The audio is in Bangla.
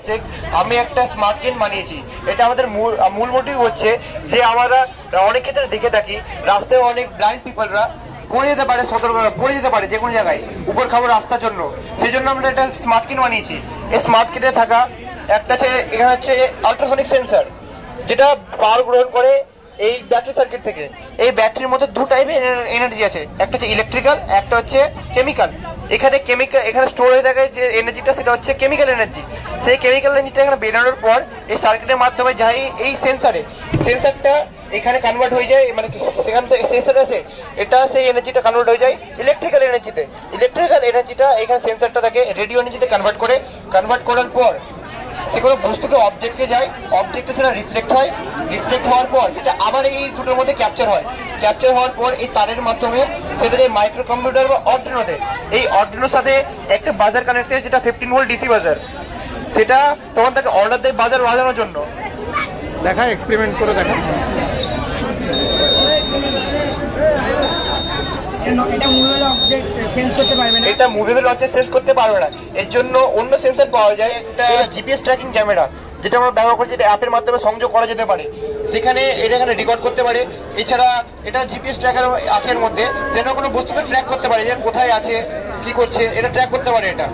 শেখ। আমি একটা স্মার্ট কিন বানিয়েছি। এটা আমাদের মূল মোটিভ হচ্ছে যে আমরা অনেক ক্ষেত্রে দেখে থাকি রাস্তায় অনেক ব্লাইন্ড পিপলরা পড়ে যেতে পারে, পড়ে যেতে পারে যে কোনো জায়গায় উপর খাবার রাস্তার জন্য। সেই জন্য আমরা একটা স্মার্ট কিন বানিয়েছি। এই স্মার্ট কিনে থাকা একটা এখানে হচ্ছে আল্ট্রাসনিক সেন্সর, যেটা পাওয়ার গ্রহণ করে এই ব্যাটারি সার্কিট থেকে। এই ব্যাটারির মধ্যে দু টাইপের এনার্জি আছে, একটা হচ্ছে ইলেকট্রিক্যাল, একটা হচ্ছে কেমিক্যাল। এখানে স্টোর হয়ে থাকে যে এনার্জিটা, সেটা হচ্ছে কেমিক্যাল এনার্জি। সেই কেমিক্যাল এনার্জিটা এখানে বেরোনোর পর এই সার্কিটের মাধ্যমে যায় এই সেন্সারটা এখানে কনভার্ট হয়ে যায়, মানে সেখান থেকে সেন্সার আছে, এটা সেই এনার্জিটা কনভার্ট হয়ে যায় ইলেকট্রিক্যাল এনার্জিতে। ইলেকট্রিক্যাল এনার্জিটা এখানে সেন্সারটা থাকে রেডিও এনার্জিতে কনভার্ট করার পর সে কোনো বস্তুকে অবজেক্টে যায়, অবজেক্টে সেটা রিফ্লেক্ট হওয়ার পর সেটা আবার এই দুটোর মধ্যে ক্যাপচার হওয়ার পর এই তারের মাধ্যমে সেটা যায় মাইক্রো কম্পিউটার বা অর্ডিনোতে। এই অর্ডিনোর সাথে একটা বাজার কানেক্টেড, যেটা 15 ভোল্ট ডিসি বাজার। সেটা তখন তাকে অর্ডার দেয় বাজার বাজানোর জন্য। দেখা এক্সপেরিমেন্ট করে দেখা। এটা মুভেবল অবজেক্ট সেন্স করতে পারবে না। এর জন্য অন্য সেন্সর পাওয়া যায়, একটা জিপিএস ট্র্যাকিং ক্যামেরা, যেটা আমরা ব্যবহার করছি, এটা অ্যাপের মাধ্যমে সংযোগ করা যেতে পারে। সেখানে এটা এখানে রেকর্ড করতে পারে। এছাড়া এটা জিপিএস ট্র্যাকার আছে এর মধ্যে, যেন কোনো বস্তুকে ট্র্যাক করতে পারে, যে কোথায় আছে, কি করছে, এটা ট্র্যাক করতে পারে এটা।